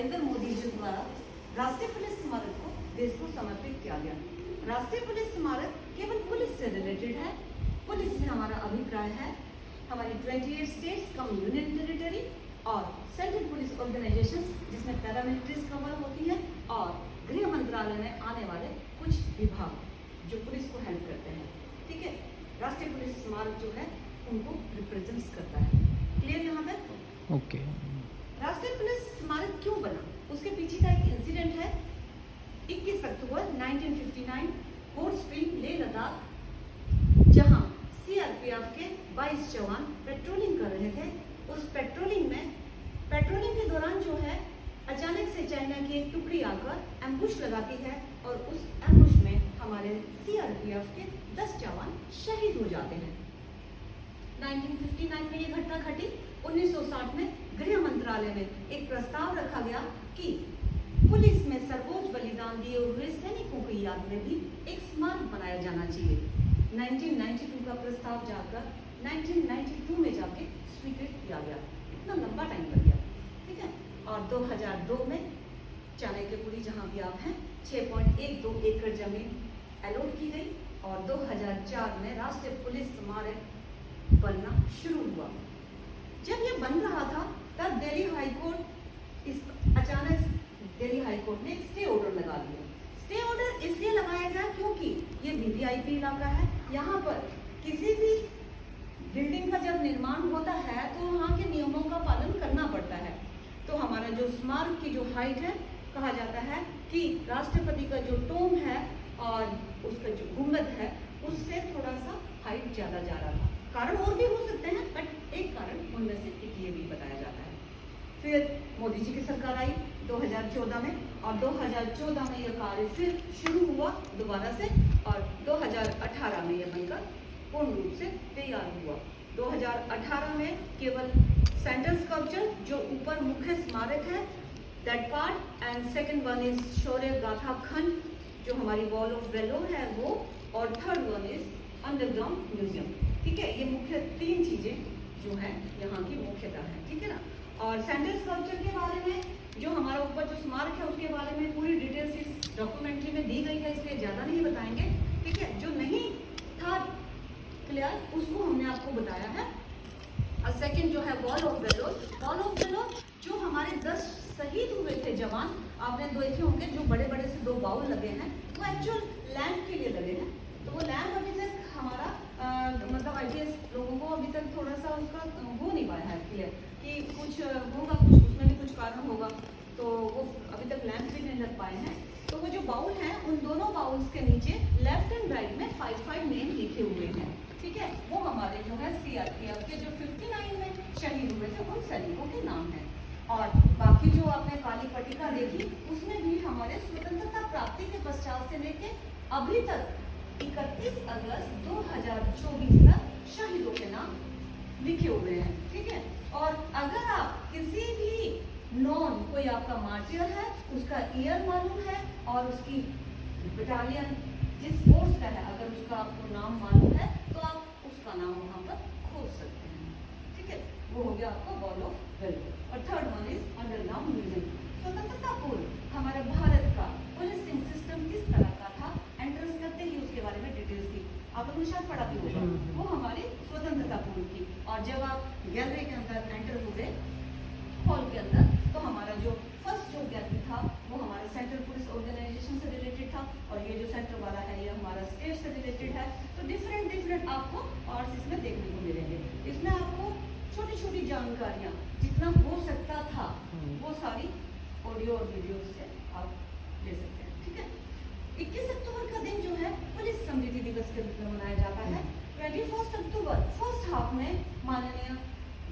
नरेंद्र मोदी जी द्वारा राष्ट्रीय पुलिस स्मारक को देश को समर्पित किया गया। राष्ट्रीय पुलिस स्मारक केवल पुलिस से रिलेटेड है। पुलिस से हमारा अभिप्राय है हमारी 28 स्टेट्स कम यूनियन टेरिटरी और सेंट्रल पुलिस ऑर्गेनाइजेशंस जिसमें पैरामिलिट्रीज कवर होती है और गृह मंत्रालय में आने वाले कुछ विभाग जो पुलिस को हेल्प करते हैं। ठीक है, राष्ट्रीय पुलिस स्मारक जो है उनको रिप्रेजेंट्स करता है। क्लियर यहाँ तक? ओके। राष्ट्रीय पुलिस स्मारक क्यों बना, उसके पीछे का एक इंसिडेंट है। 21 अक्टूबर 1959 कोल्ड स्प्रिंग लेह लद्दाख, जहां सीआरपीएफ के 22 जवान पेट्रोलिंग कर रहे थे। उस पेट्रोलिंग के दौरान जो है अचानक से चाइना की एक टुकड़ी आकर एम्बुश लगाती है और उस एम्बुश में हमारे सीआरपीएफ के 10 जवान शहीद हो जाते हैं। 1959 में ये घटना घटी। 1960 में गृह मंत्रालय में एक प्रस्ताव रखा गया कि पुलिस में सर्वोच्च बलिदान दिए हुए सैनिकों की याद में भी एक स्मारक बनाया जाना चाहिए। 1992 का प्रस्ताव जाकर 1992 में जाके स्वीकृत किया गया। इतना लंबा टाइम लग गया। ठीक है, और 2002 में चाणक्यपुरी जहां भी आप हैं 6.12 एकड़ जमीन अलॉट की गई और 2004 में राष्ट्रीय पुलिस स्मारक बनना शुरू हुआ। जब ये बन रहा था तब दिल्ली हाईकोर्ट ने स्टे ऑर्डर लगा दिया। स्टे ऑर्डर इसलिए लगाया गया क्योंकि ये वीवीआईपी इलाका है। यहाँ पर किसी भी बिल्डिंग का जब निर्माण होता है तो वहाँ के नियमों का पालन करना पड़ता है। तो हमारा जो स्मारक की जो हाइट है, कहा जाता है कि राष्ट्रपति का जो टोम है और उसका जो गुंबद है उससे थोड़ा सा हाइट ज्यादा जा रहा था। कारण और भी हो सकते हैं बट एक कारण उनमें से एक ये भी बताया जाता है। फिर मोदी जी की सरकार आई 2014 में और 2014 में यह कार्य फिर शुरू हुआ दोबारा से और 2018 में यह बनकर पूर्ण रूप से तैयार हुआ। 2018 में केवल सेंट्रल स्कल्पचर जो ऊपर मुख्य स्मारक है that part and second one is शौर्य गाथा खंड जो हमारी वॉल ऑफ वेलोर है वो, और third one is underground museum. ठीक है, ये मुख्य 3 चीजें जो है यहाँ की मुख्यतः है। ठीक है ना, और सेंट्रल स्कल्पचर के बारे में जो हमारा ऊपर जो स्मारक है उसके बारे में पूरी डिटेल्स इस डॉक्यूमेंट्री में दी गई है, इसलिए ज्यादा नहीं बताएंगे। ठीक है, जो नहीं था क्लियर उसको हमने आपको बताया है। और सेकंड जो है वॉल ऑफ वेलोर जो हमारे 10 शहीद हुए थे जवान, आपने देखे होंगे जो बड़े बड़े से 2 बाउल लगे हैं वो एक्चुअल लैंड के लिए लगे हैं। तो वो लैंड अभी तक हमारा मतलब आईपीएस लोगों को अभी तक थोड़ा सा उसका हो नहीं पाया है क्लियर कि कुछ होगा, कुछ उसमें भी कुछ कारण होगा, तो वो अभी तक लैंड भी नहीं लग पाए हैं। तो वो जो बाउल हैं उन दोनों बाउल्स के नीचे लेफ्ट एंड राइट में 5 नेम लिखे हुए हैं। ठीक है, वो हमारे जो है सीआरपीएफ के जो 59 में शहीद हुए थे उन सैनिकों के नाम है। और बाकी जो आपने काली पट्टिका देखी उसमें भी हमारे स्वतंत्रता प्राप्ति के पश्चात से लेके अभी तक 31 अगस्त 2024 तक शहीदों के नाम लिखे हुए हैं। ठीक है, और अगर आप किसी भी कोई आपका मार्टियर है उसका ईयर मालूम है और उसकी बटालियन जिस फोर्स का है अगर उसका आपको नाम मालूम है तो आप उसका नाम वहाँ पर खोज सकते हैं। ठीक है, वो हो गया आपका वॉल ऑफ वेलोर। और third one is underground museum. स्वतंत्रता पूर्व हमारे भारत का पुलिसिंग सिस्टम किस तरह का था, एंट्रेंस करते ही उसके बारे में डिटेल्स थी, आप लोगों ने शायद पढ़ा भी होगा। वो हमारी स्वतंत्रता पूर्व की। और जब आप गैलरी के अंदर एंटर हुए हॉल के अंदर तो हमारा जो फर्स्ट जो गैलरी था वो हमारे सेंट्रल पुलिस ऑर्गेनाइजेशन से रिलेटेड था और ये जो सेंटर वाला है ये हमारा स्टेट से रिलेटेड है। तो डिफरेंट आपको पार्ट्स इसमें देखने को मिलेंगे। इसमें आपको छोटी छोटी जानकारियाँ जितना हो सकता था वो सारी ऑडियो और वीडियो से आप ले सकते हैं। ठीक है, 21 अक्टूबर का दिन जो है पुलिस स्मृति दिवस के रूप में मनाया जाता है। 21 अक्टूबर फर्स्ट हाफ में माननीय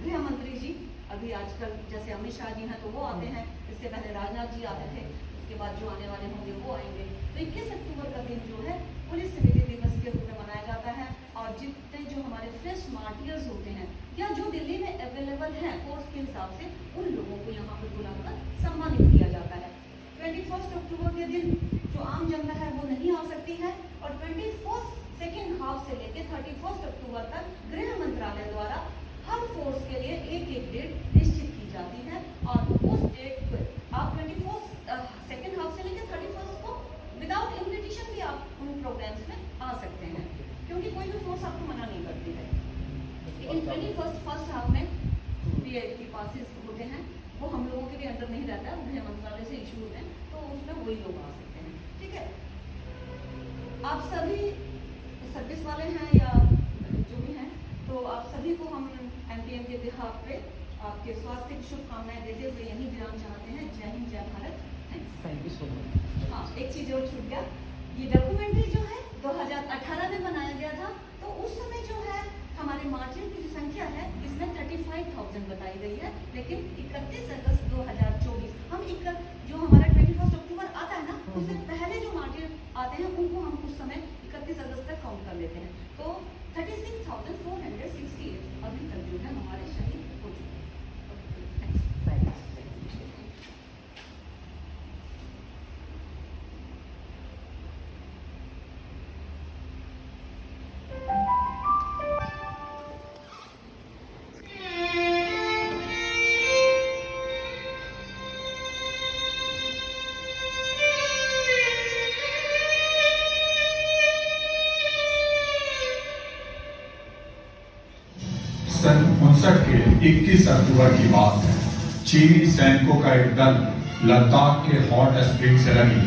गृह मंत्री जी अभी आजकल जैसे अमित शाह जी हैं तो वो आते हैं, इससे पहले राजनाथ जी आते थे, उसके बाद जो आने वाले होंगे वो आएंगे। तो 21 अक्टूबर का दिन जो है पुलिस स्मृति दिवस के रूप में मनाया जाता है। और जितने जो हमारे फ्रेश मार्टियर्स होते हैं या जो दिल्ली में अवेलेबल हैं फोर्स के हिसाब से उन लोगों को यहाँ पर बुलाकर सम्मानित किया जाता है। 21 अक्टूबर के दिन जो आम जनता है वो नहीं आ सकती है और 21 सेकेंड हाफ से लेकर 31 अक्टूबर तक गृह मंत्रालय द्वारा हर फोर्स के लिए एक डेट निश्चित की जाती है और उस डेट पर आप लेकिन 21st फर्स्ट हाफ में वीआईपी पासेस होते हैं, वो हम लोगों के भी अंडर नहीं रहता है, गृह मंत्रालय से इशू होते हैं, तो उसमें वही लोग आ सकते हैं। ठीक है, आप सभी सर्विस वाले हैं या जो भी हैं, तो आप सभी को हम एमपीएम के बिहाफ पे आपके स्वास्थ्य की शुभकामनाएं देते हुए यही विराम चाहते हैं। जय हिंद, जय Bharat, thank you so much. हाँ, एक चीज और छूट गया, ये डॉक्यूमेंट्री जो है 2018 में बनाया गया था, तो उस समय जो है हमारे मार्जिन की जो संख्या है इसमें 35,000 बताई गई है, लेकिन 31 अगस्त 2024 हम जो हमारा 21 अक्टूबर आता है ना, उससे पहले जो मार्जिन आते हैं उनको हम उस समय 31 अगस्त तक काउंट कर लेते हैं, तो 36,468 अभी तक जो है हमारे शहीद हो चुके हैं। सन 59 के 21 अक्टूबर की बात है। चीनी सैनिकों का एक दल लद्दाख के हॉट स्प्रिंग से लगी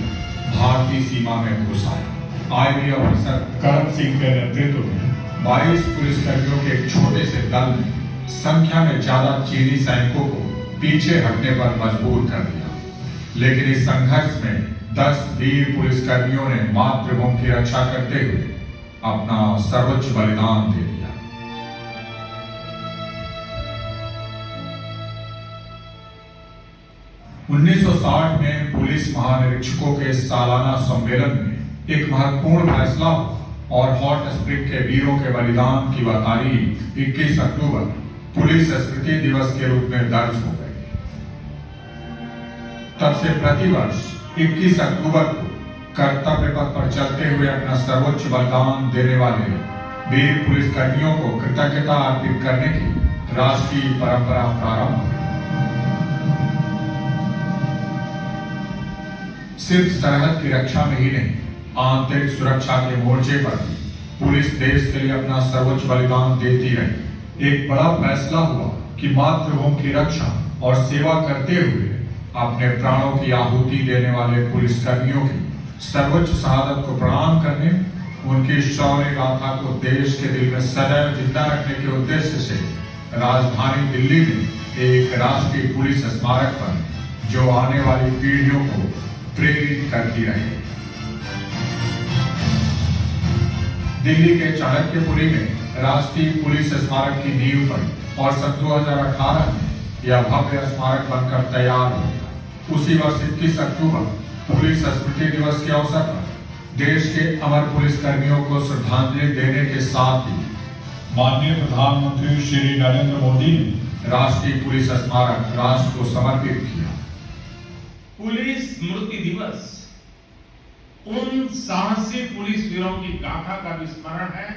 भारतीय सीमा में घुस आया। आईबी ऑफिसर करम सिंह के नेतृत्व में 22 पुलिसकर्मियों के एक छोटे से दल ने संख्या में ज्यादा चीनी सैनिकों को पीछे हटने पर मजबूर कर दिया, लेकिन इस संघर्ष में 10 वीर पुलिसकर्मियों ने मातृभूमि की रक्षा करते हुए अपना सर्वोच्च बलिदान दे दिया। 1960 में पुलिस महानिरीक्षकों के सालाना सम्मेलन में एक महत्वपूर्ण फैसला हुआ और हॉट स्प्रिंग के वीरों के बलिदान की वह तारीख 21 अक्टूबर पुलिस स्मृति दिवस के रूप में दर्ज हो गई। तब से प्रतिवर्ष 21 अक्टूबर को कर्तव्य पथ पर चलते हुए अपना सर्वोच्च बलिदान देने वाले वीर पुलिसकर्मियों को कृतज्ञता अर्पित करने की राष्ट्रीय परंपरा प्रारंभ हुई। सिर्फ सरहद की रक्षा में ही नहीं, आंतरिक सुरक्षा के मोर्चे पर भी पुलिस देश के लिए अपना सर्वोच्च बलिदान देती रही। एक बड़ा फैसला हुआ कि मातृभूमि की रक्षा और सेवा करते हुए अपने प्राणों की आहुति देने वाले पुलिसकर्मियों की सर्वोच्च शहादत को प्रणाम करने, उनकी शौर्य गाथा को देश के दिल में सदैव जिंदा रखने के उद्देश्य से राजधानी दिल्ली में एक राष्ट्रीय पुलिस स्मारक पर, जो आने वाली पीढ़ियों को प्रेरित करती रहे। दिल्ली के चाणक्यपुरी में राष्ट्रीय पुलिस स्मारक की नींव पड़ी और सन 2018 में यह भव्य स्मारक बनकर तैयार हो गया। उसी वर्ष 21 अक्टूबर पुलिस स्मृति दिवस के अवसर पर देश के अमर पुलिसकर्मियों को श्रद्धांजलि देने के साथ ही माननीय प्रधानमंत्री श्री नरेंद्र मोदी ने राष्ट्रीय पुलिस स्मारक राष्ट्र को समर्पित किया। पुलिस स्मृति दिवस उन साहसी पुलिस वीरों की गाथा का भी स्मरण है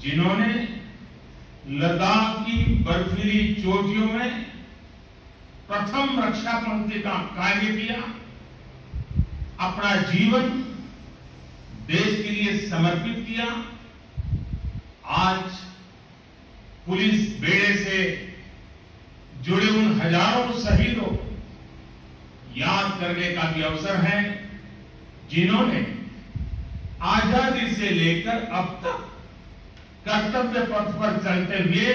जिन्होंने लद्दाख की बर्फीली चोटियों में प्रथम रक्षा पंक्ति का कार्य किया, अपना जीवन देश के लिए समर्पित किया। आज पुलिस बेड़े से जुड़े उन हजारों शहीदों को याद करने का भी अवसर है जिन्होंने आजादी से लेकर अब तक कर्तव्य पथ पर चलते हुए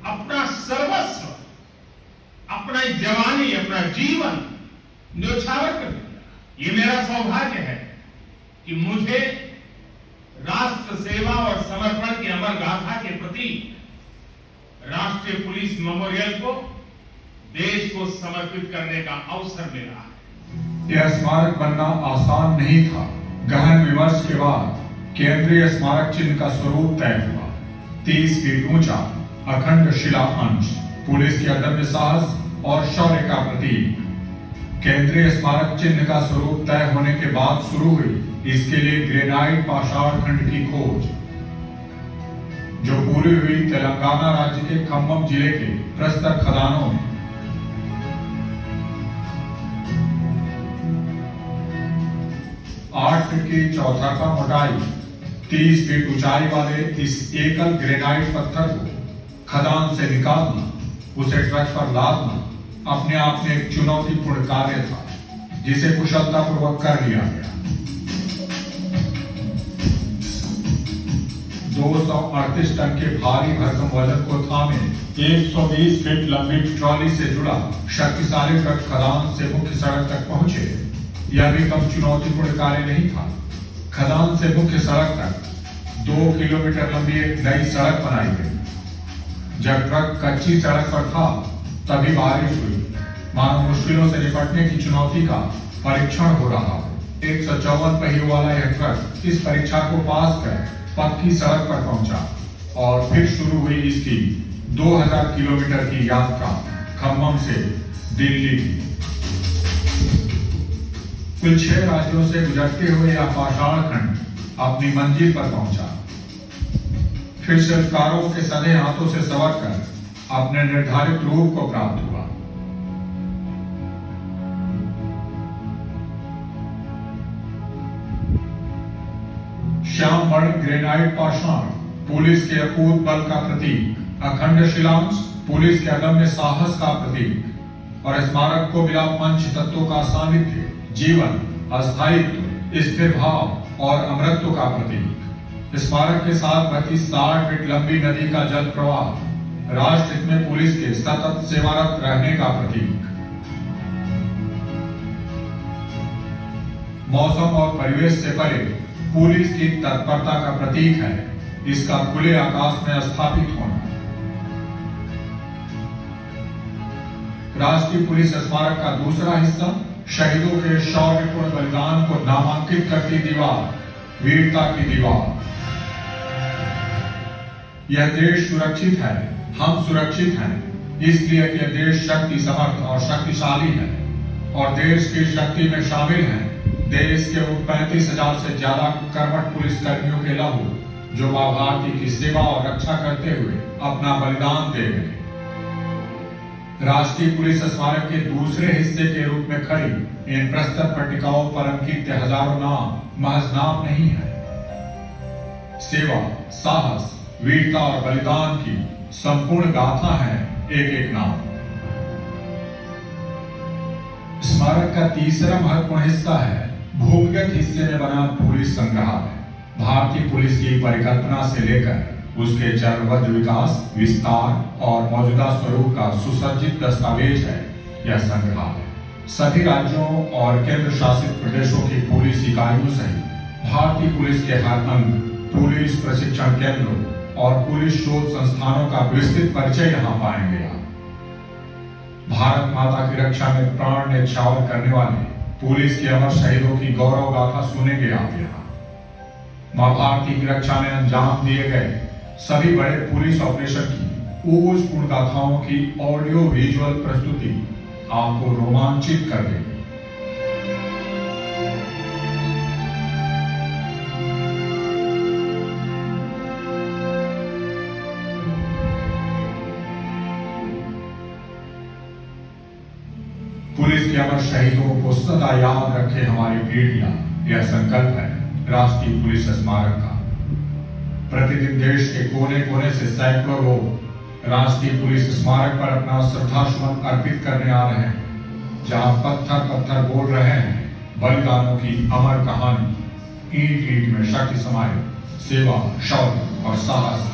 अपना सर्वस्व, अपना जवानी, अपना जीवन न्यौछावर कर दिया। ये मेरा सौभाग्य है कि मुझे राष्ट्र सेवा और समर्पण की अमर गाथा के प्रति राष्ट्रीय पुलिस मेमोरियल को देश को समर्पित करने का अवसर मिला है। यह स्मारक बनना आसान नहीं था। गहन विमर्श के बाद केंद्रीय स्मारक चिन्ह का स्वरूप तय हुआ। 30 फीट ऊंचा अखंड शिला अंश, पुलिस के अदम्य साहस और शौर्य का प्रतीक। केंद्रीय स्मारक चिन्ह का स्वरूप तय होने के बाद शुरू हुई इसके लिए ग्रेनाइट पाषाण खंड की खोज, जो पूरी हुई तेलंगाना राज्य के खम्मम जिले के प्रस्तर खदानों में। 8 फीट की चौथाका मोटाई, 30 फीट ऊंचाई वाले इस एकल ग्रेनाइट पत्थर को खदान से निकालना, उसे ट्रक पर लादना अपने आप में एक चुनौतीपूर्ण कार्य था जिसे कुशलतापूर्वक कर लिया गया। 238 टन के भारी भरकम वजन को थामे 120 फीट लंबी ट्रॉली से जुड़ा शक्तिशाली ट्रक खदान से मुख्य सड़क तक पहुंचे। यह भी कम चुनौतीपूर्ण कार्य नहीं था। खदान से मुख्य सड़क तक 2 किलोमीटर लंबी एक नई सड़क बनाई गई। जब ट्रक कच्ची सड़क पर था तभी बारिश हुई, मानो मुश्किलों से निपटने की चुनौती का परीक्षण हो रहा हो। 154 पहियों वाला यह ट्रक इस परीक्षा को पास कर पक्की सड़क पर पहुंचा और फिर शुरू हुई इसकी 2000 किलोमीटर की यात्रा खम्मम से दिल्ली की। कुल 6 राज्यों से गुजरते हुए यह पाषाण खंड अपनी मंजिल पर पहुंचा। फिर शिल्पकारों के सधे हाथों से संवर कर अपने निर्धारित रूप को प्राप्त हुआ। श्याम वर्ण ग्रेनाइट पाषाण पुलिस के अकूत बल का प्रतीक, अखंड शिलांश पुलिस के अदम्य साहस का प्रतीक और स्मारक को मिला पंच तत्वों का सानिध्य, जीवन, अस्थायित्व, स्थिर भाव और अमरत्व का प्रतीक। स्मारक के साथ बहती 60 फीट लंबी नदी का जल प्रवाह राष्ट्र हित में पुलिस के सतत सेवारत रहने का प्रतीक। मौसम और परिवेश से परे पुलिस की तत्परता का प्रतीक है इसका खुले आकाश में स्थापित होना। राष्ट्रीय पुलिस स्मारक का दूसरा हिस्सा शहीदों के शौर्यपूर्ण बलिदान को नामांकित करती दीवार, वीरता की दीवार। यह देश सुरक्षित है, हम सुरक्षित हैं, इसलिए कि यह देश शक्ति समर्थ और शक्तिशाली है और देश की शक्ति में शामिल है देश के 35,000 से ज्यादा कर्मठ पुलिस कर्मियों के लहू जो मां भारती की सेवा और रक्षा करते हुए अपना बलिदान दे गए। राष्ट्रीय पुलिस स्मारक के दूसरे हिस्से के रूप में खड़ी इन प्रस्तर पट्टिकाओं पर अंकित हजारों नाम महज नाम नहीं है। सेवा, साहस, वीरता और बलिदान की संपूर्ण गाथा है एक एक नाम। स्मारक का तीसरा महत्वपूर्ण हिस्सा है भूमिगत हिस्से में बना पुलिस संग्रहालय। भारतीय पुलिस की परिकल्पना से लेकर उसके चरणबद्ध विकास, विस्तार और मौजूदा स्वरूप का सुसज्जित दस्तावेज है यह संग्रहालय। सभी राज्यों और केंद्र शासित प्रदेशों की पुलिस इकाइयों सहित भारतीय पुलिस के हर अंग, पुलिस प्रशिक्षण केंद्रों और पुलिस शोध संस्थानों का विस्तृत परिचय यहाँ पाएंगे आप। भारत माता की रक्षा में प्राण न्यौछावर करने वाले पुलिस के अमर शहीदों की गौरव गाथा सुनेंगे आप यहाँ। मां भारती की रक्षा में अंजाम दिए गए सभी बड़े पुलिस ऑपरेशन की ओजपूर्ण गाथाओं की ऑडियो विजुअल प्रस्तुति आपको रोमांचित कर देगी। पुलिस के अमर शहीदों को सदा याद रखे हमारी पीढ़ियां, यह संकल्प है राष्ट्रीय पुलिस स्मारक का। प्रतिदिन देश के कोने कोने से सैकड़ों लोग राष्ट्रीय पुलिस स्मारक पर अपना श्रद्धासुमन अर्पित करने आ रहे हैं, जहां पत्थर पत्थर बोल रहे हैं बलिदानों की अमर कहानी, ईंट ईंट में शक्ति समाये, सेवा, शौर्य और साहस।